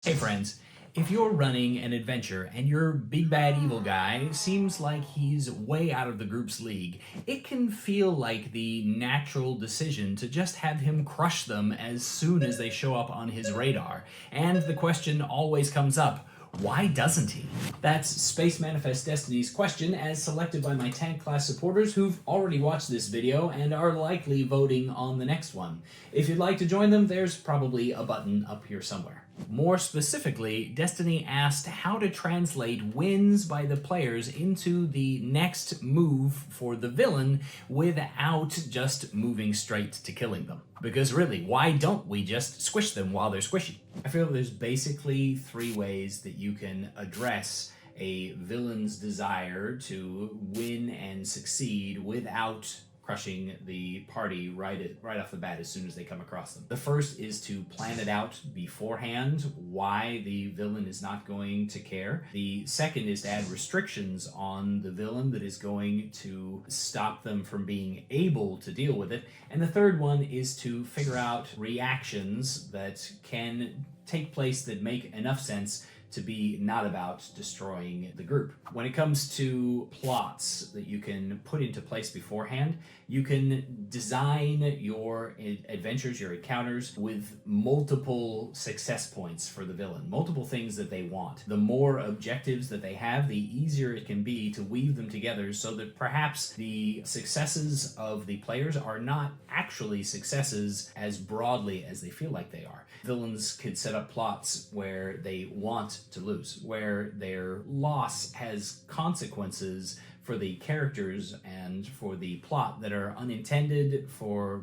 Hey friends, if you're running an adventure and your big bad evil guy seems like he's way out of the group's league, it can feel like the natural decision to just have him crush them as soon as they show up on his radar. And the question always comes up, why doesn't he? That's Space Manifest Destiny's question as selected by my tank class supporters who've already watched this video and are likely voting on the next one. If you'd like to join them, there's probably a button up here somewhere. More specifically, Destiny asked how to translate wins by the players into the next move for the villain without just moving straight to killing them. Because really, why don't we just squish them while they're squishy? I feel there's basically three ways that you can address a villain's desire to win and succeed without crushing the party right off the bat as soon as they come across them. The first is to plan it out beforehand why the villain is not going to care. The second is to add restrictions on the villain that is going to stop them from being able to deal with it. And the third one is to figure out reactions that can take place that make enough sense to be not about destroying the group. When it comes to plots that you can put into place beforehand, you can design your adventures, your encounters, with multiple success points for the villain, multiple things that they want. The more objectives that they have, the easier it can be to weave them together so that perhaps the successes of the players are not actually successes as broadly as they feel like they are. Villains could set up plots where they want to lose, where their loss has consequences for the characters and for the plot that are unintended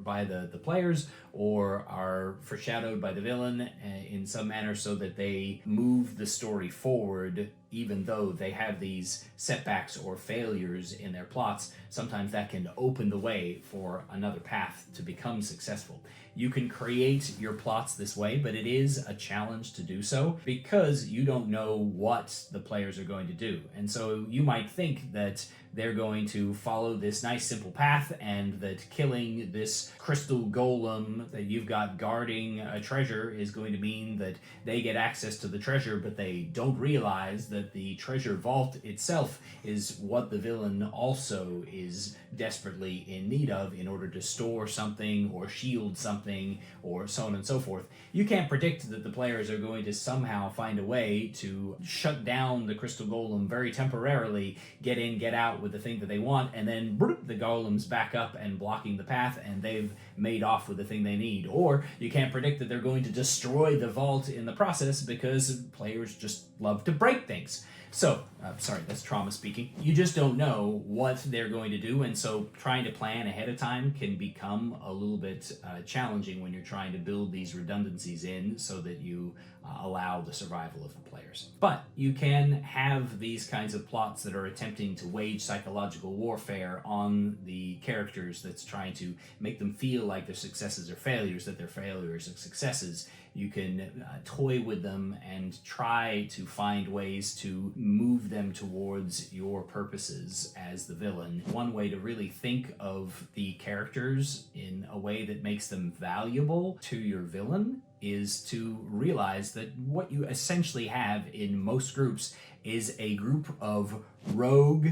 by the players or are foreshadowed by the villain in some manner so that they move the story forward even though they have these setbacks or failures in their plots. Sometimes that can open the way for another path to become successful. You can create your plots this way, but it is a challenge to do so because you don't know what the players are going to do. And so you might think that they're going to follow this nice simple path and that killing this crystal golem that you've got guarding a treasure is going to mean that they get access to the treasure, but they don't realize that the treasure vault itself is what the villain also is desperately in need of in order to store something or shield something or so on and so forth. You can't predict that the players are going to somehow find a way to shut down the crystal golem very temporarily, get in, get out with the thing that they want, and then the golem's back up and blocking the path and they've made off with the thing they need. Or you can't predict that they're going to destroy the vault in the process because players just love to break things. So, sorry, that's trauma speaking. You just don't know what they're going to do, and so trying to plan ahead of time can become a little bit challenging when you're trying to build these redundancies in so that you allow the survival of the players. But you can have these kinds of plots that are attempting to wage psychological warfare on the characters that's trying to make them feel like their successes are failures, that their failures are successes. You can toy with them and try to find ways to move them towards your purposes as the villain. One way to really think of the characters in a way that makes them valuable to your villain is to realize that what you essentially have in most groups is a group of rogue,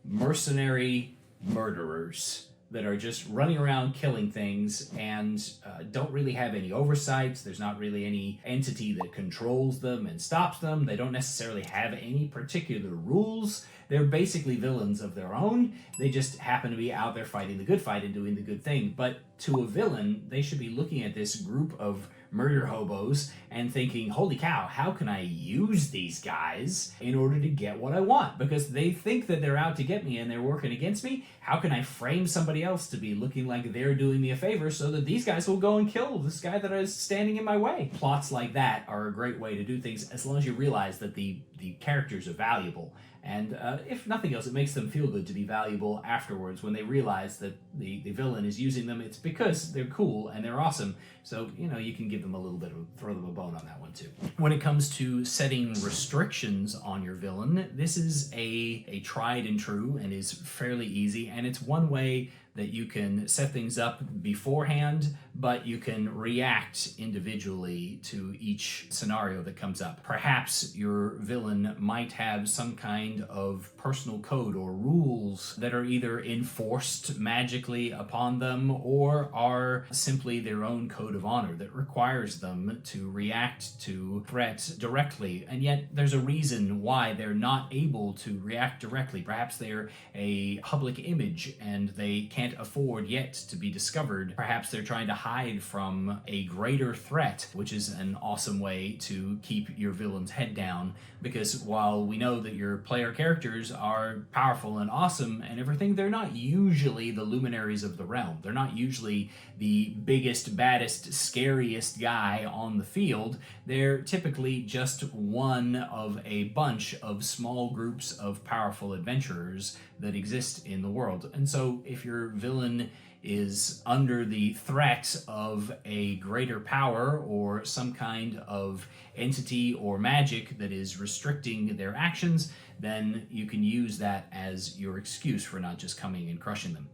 mercenary murderers that are just running around killing things and don't really have any oversight. There's not really any entity that controls them and stops them. They don't necessarily have any particular rules. They're basically villains of their own. They just happen to be out there fighting the good fight and doing the good thing. But to a villain, they should be looking at this group of murder hobos and thinking, holy cow, how can I use these guys in order to get what I want? Because they think that they're out to get me and they're working against me. How can I frame somebody else to be looking like they're doing me a favor so that these guys will go and kill this guy that is standing in my way? Plots like that are a great way to do things as long as you realize that the characters are valuable. And if nothing else, it makes them feel good to be valuable afterwards when they realize that the villain is using them. It's because they're cool and they're awesome. So, you can give them a little bit of, throw them a bone on that one too. When it comes to setting restrictions on your villain, this is a tried and true and is fairly easy. And it's one way that you can set things up beforehand but you can react individually to each scenario that comes up. Perhaps your villain might have some kind of personal code or rules that are either enforced magically upon them or are simply their own code of honor that requires them to react to threats directly, and yet there's a reason why they're not able to react directly. Perhaps they're a public image and they can't afford yet to be discovered. Perhaps they're trying to hide from a greater threat, which is an awesome way to keep your villain's head down, because while we know that your player characters are powerful and awesome and everything, they're not usually the luminaries of the realm. They're not usually the biggest, baddest, scariest guy on the field. They're typically just one of a bunch of small groups of powerful adventurers that exist in the world. And so if your villain is under the threat of a greater power or some kind of entity or magic that is restricting their actions, then you can use that as your excuse for not just coming and crushing them.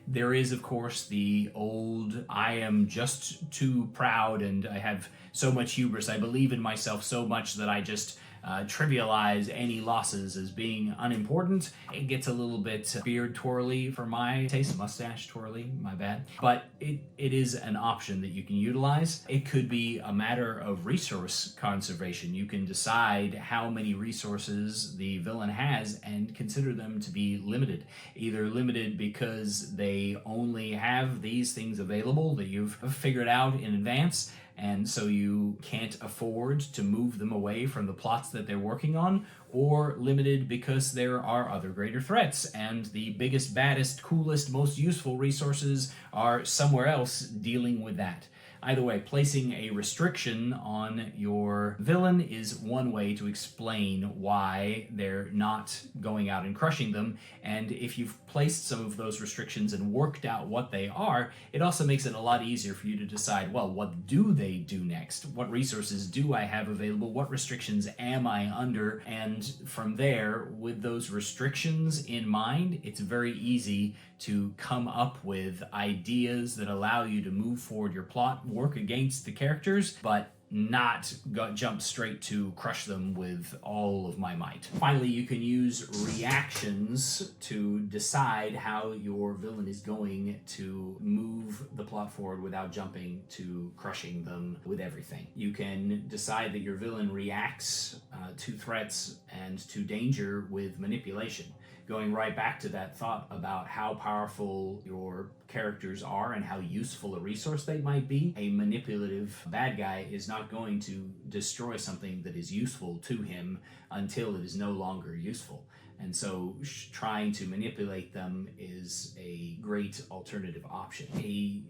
There is, of course, the old, I am just too proud and I have so much hubris, I believe in myself so much that I just trivialize any losses as being unimportant. It gets a little bit beard twirly for my taste, mustache twirly, my bad. But it is an option that you can utilize. It could be a matter of resource conservation. You can decide how many resources the villain has and consider them to be limited. Either limited because they only have these things available that you've figured out in advance, and so you can't afford to move them away from the plots that they're working on, or limited because there are other greater threats, and the biggest, baddest, coolest, most useful resources are somewhere else dealing with that. Either way, placing a restriction on your villain is one way to explain why they're not going out and crushing them. And if you've placed some of those restrictions and worked out what they are, it also makes it a lot easier for you to decide, well, what do they do next? What resources do I have available? What restrictions am I under? And from there, with those restrictions in mind, it's very easy to come up with ideas that allow you to move forward your plot, work against the characters, but not jump straight to crush them with all of my might. Finally, you can use reactions to decide how your villain is going to move the plot forward without jumping to crushing them with everything. You can decide that your villain reacts to threats and to danger with manipulation. Going right back to that thought about how powerful your characters are and how useful a resource they might be, a manipulative bad guy is not going to destroy something that is useful to him until it is no longer useful. And so trying to manipulate them is a great alternative option.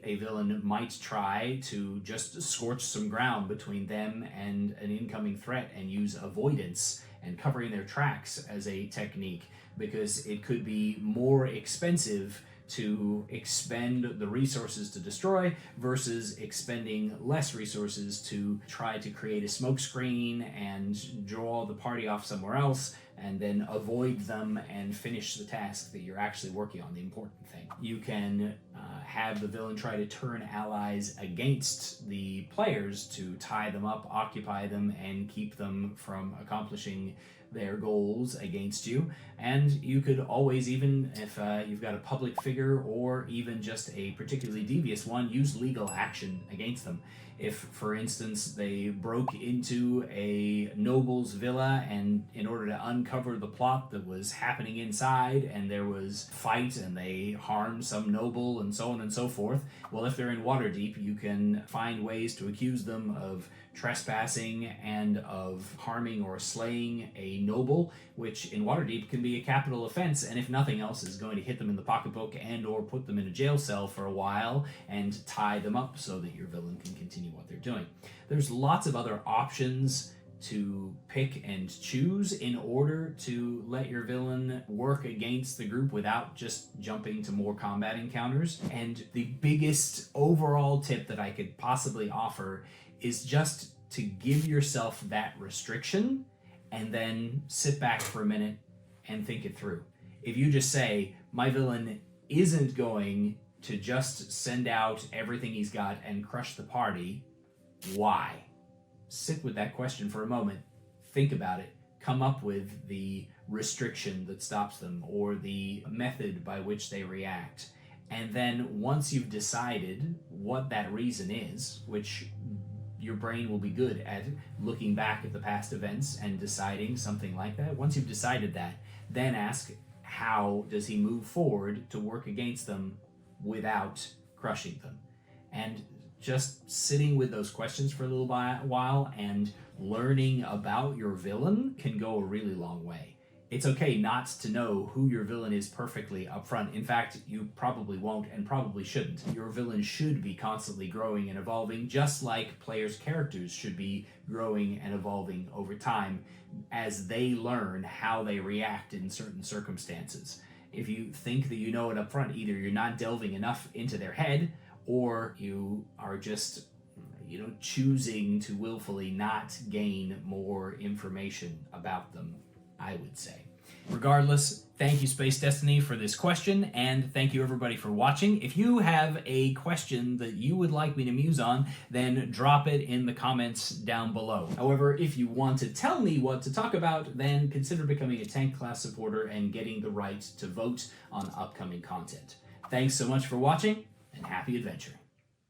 A villain might try to just scorch some ground between them and an incoming threat and use avoidance and covering their tracks as a technique, because it could be more expensive to expend the resources to destroy versus expending less resources to try to create a smokescreen and draw the party off somewhere else and then avoid them and finish the task that you're actually working on, the important thing. You can have the villain try to turn allies against the players to tie them up, occupy them, and keep them from accomplishing their goals against you. And you could always, even if you've got a public figure or even just a particularly devious one, use legal action against them. If, for instance, they broke into a noble's villa and in order to uncover the plot that was happening inside and there was fight and they harmed some noble and so on and so forth, well, if they're in Waterdeep, you can find ways to accuse them of trespassing and of harming or slaying a noble, which in Waterdeep can be a capital offense, and if nothing else is going to hit them in the pocketbook and or put them in a jail cell for a while and tie them up so that your villain can continue what they're doing. There's lots of other options to pick and choose in order to let your villain work against the group without just jumping to more combat encounters. And the biggest overall tip that I could possibly offer is just to give yourself that restriction and then sit back for a minute and think it through. If you just say, my villain isn't going to just send out everything he's got and crush the party, why? Sit with that question for a moment, think about it, come up with the restriction that stops them or the method by which they react. And then once you've decided what that reason is, which your brain will be good at looking back at the past events and deciding something like that. Once you've decided that, then ask, how does he move forward to work against them without crushing them? And just sitting with those questions for a little while and learning about your villain can go a really long way. It's okay not to know who your villain is perfectly up front. In fact, you probably won't and probably shouldn't. Your villain should be constantly growing and evolving, just like players' characters should be growing and evolving over time as they learn how they react in certain circumstances. If you think that you know it up front, either you're not delving enough into their head, or you are just choosing to willfully not gain more information about them, I would say. Regardless, thank you Space Destiny for this question, and thank you everybody for watching. If you have a question that you would like me to muse on, then drop it in the comments down below. However, if you want to tell me what to talk about, then consider becoming a Tank Class supporter and getting the right to vote on upcoming content. Thanks so much for watching, and happy adventure.